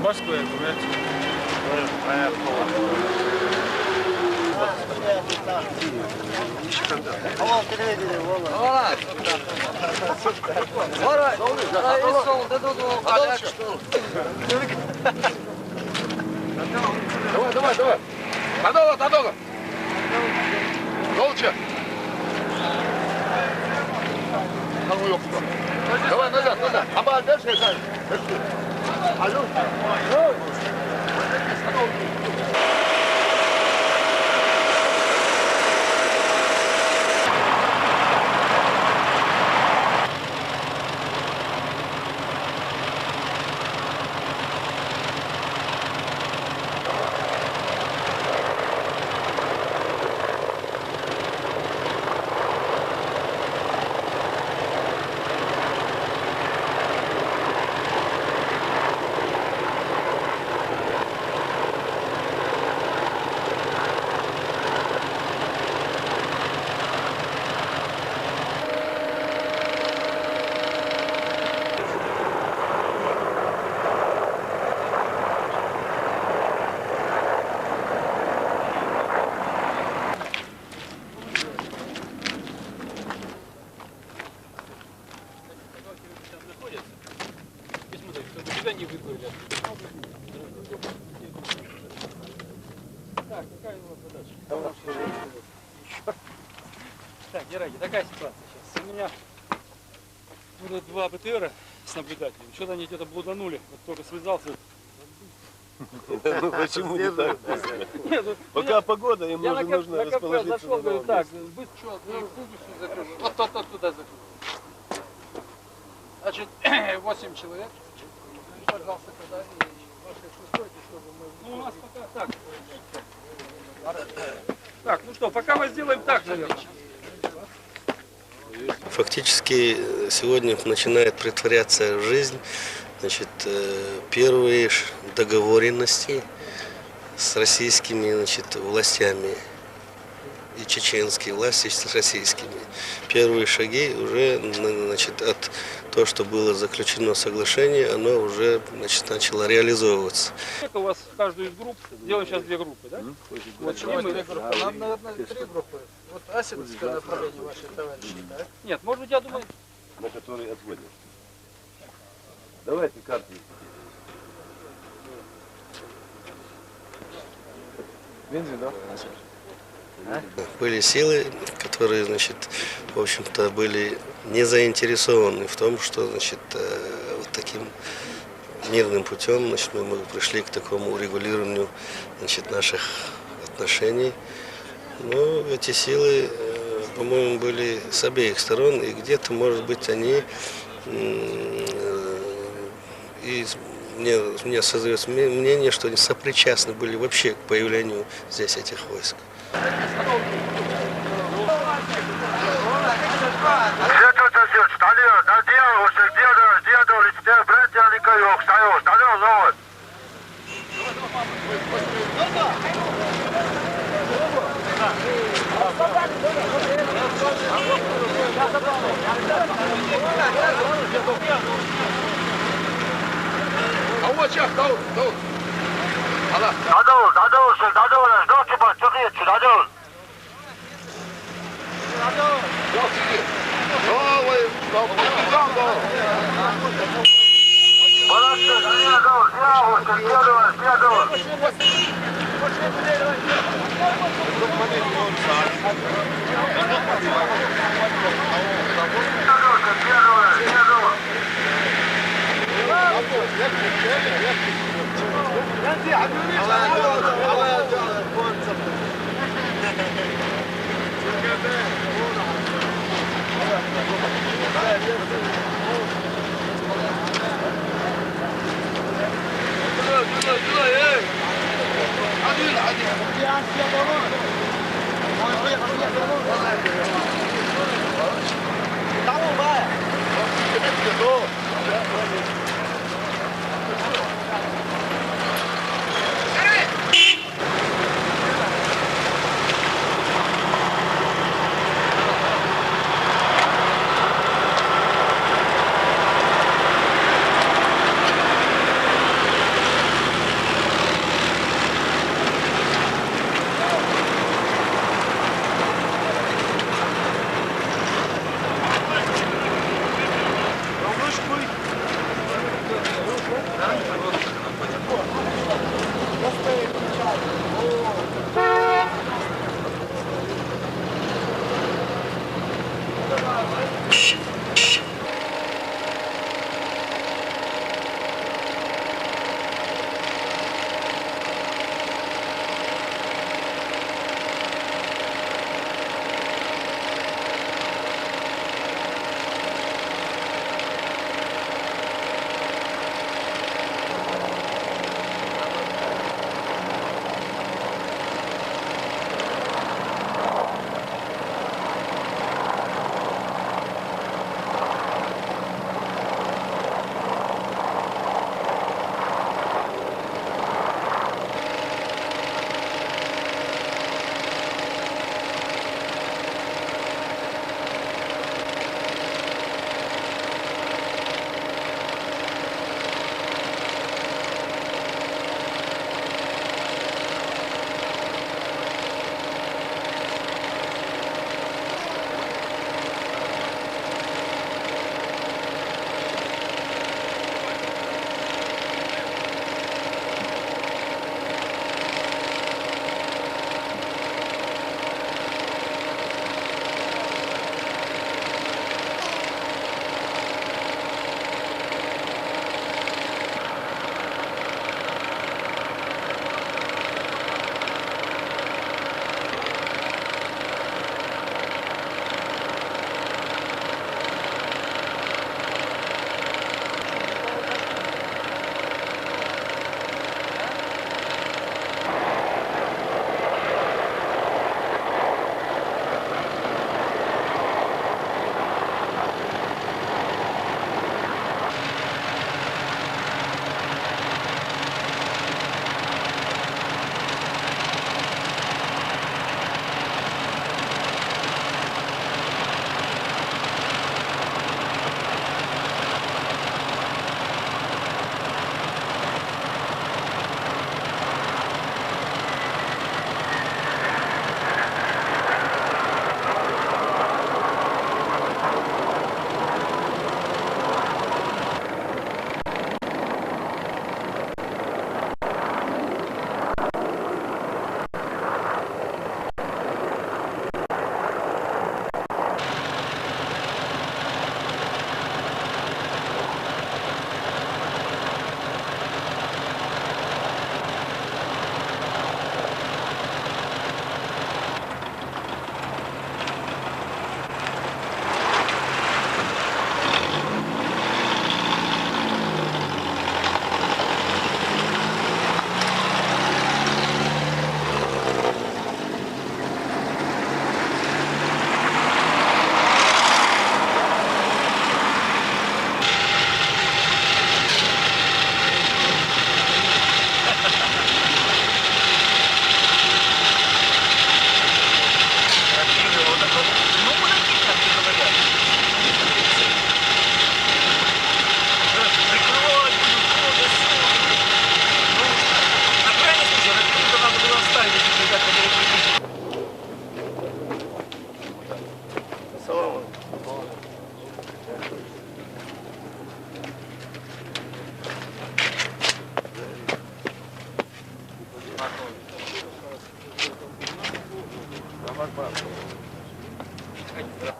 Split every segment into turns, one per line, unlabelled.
Москва, говорят.
Давай. Надолго. Молча. Давай, назад. Аба, дальше. Алло.
Не выплыли. Так, какая у вас задача? Так, Гераги, такая ситуация сейчас. У меня будут два БТРа с наблюдателем. Что-то они где-то блуданули. Вот только связался.
Ну почему не так? Пока погода, им нужно расположиться.
Зашел, говорю, так, быстро, вот туда закрыл. Значит, 8 человек. Пожалуйста, когда стойте, чтобы мы... Ну, у нас пока так. Так, ну что, пока мы сделаем так, наверное.
Фактически сегодня начинает претворяться в жизнь, значит, первые договоренности с российскими, значит, властями и чеченские власти с российскими. Первые шаги уже, значит, от того, что было заключено соглашение, оно уже, значит, начало реализовываться.
У вас каждую из групп, делаем сейчас 2 группы, да?
Вот почему 2 группы? Нам, наверное, 3 группы. Вот Асинское направление ваших товарищей, да?
Нет, может быть, я думаю...
На который отводим. Давайте карты. Бензин, да?
Были силы, которые, значит, в общем-то, были не заинтересованы в том, что, значит, вот таким мирным путем, значит, мы пришли к такому урегулированию, значит, наших отношений. Но эти силы, по-моему, были с обеих сторон, и где-то, может быть, они, и у меня создается мнение, что они сопричастны были вообще к появлению здесь этих войск.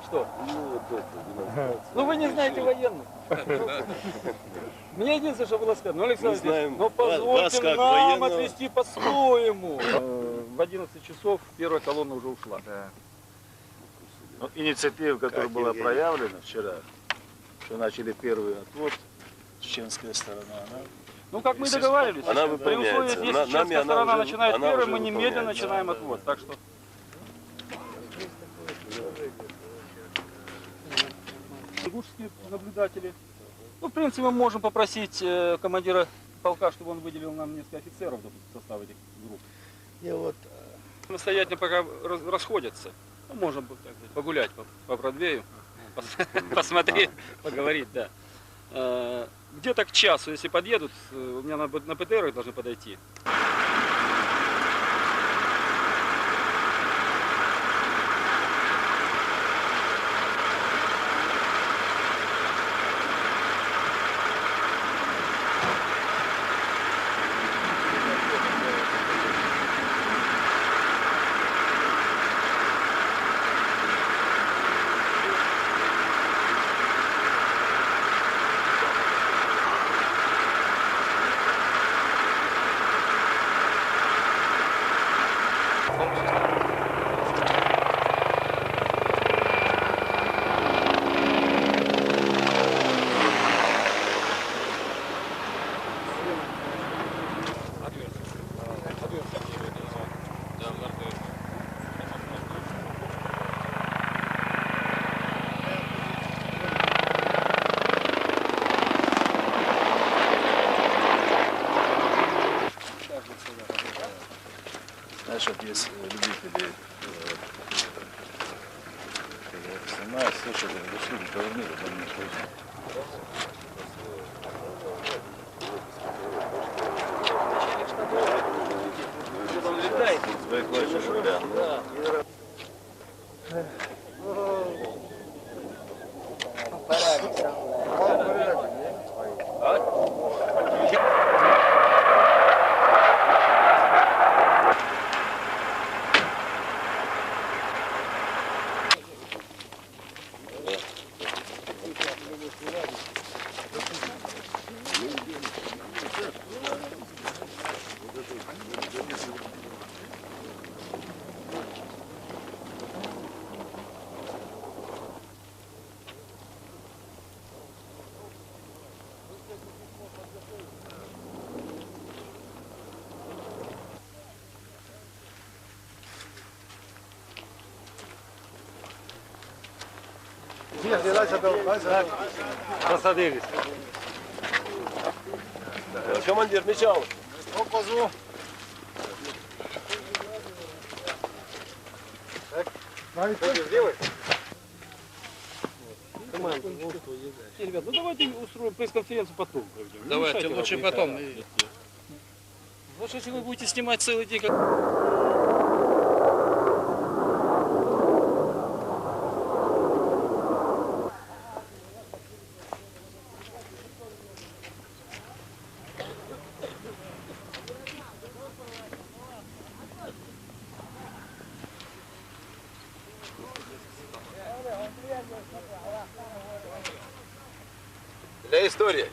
Что? Ну вы не знаете военных. Мне единственное, что было сказано, ну, Александр
Мы знаем
Ильич, ну позвольте
как
нам
военного.
отвести по-своему. В 11 часов первая колонна уже ушла.
Ну, инициатива, которая
Как
была
Евгений?
проявлена вчера, что начали первый отвод, чеченская сторона, она
Ну, как мы и договаривались,
Она
при
выполняется.
условии, если
Нами
чеченская
она
сторона
уже-
начинает
она
первой,
уже
мы немедленно
выполняется.
начинаем отвод. Так что ингушские наблюдатели. Ну, в принципе, мы можем попросить командира полка, чтобы он выделил нам несколько офицеров в состав этих групп.
Я вот
Самостоятельно пока расходятся. Ну, можем так сказать, погулять по Бродвею, посмотреть, поговорить, да. Где-то к часу, если подъедут, у меня на ПТР должны подойти.
знаешь, вот есть любители снимают, слушай, услуги повернули, да не пойдем.
Свои классы руля. Командир Мичалов.
Ребят, ну давайте устроим пресс-конференцию потом проведем. Не
Давайте,
мешайте
лучше
работать.
потом.
Вот если вы будете снимать целый день, как...
Для истории.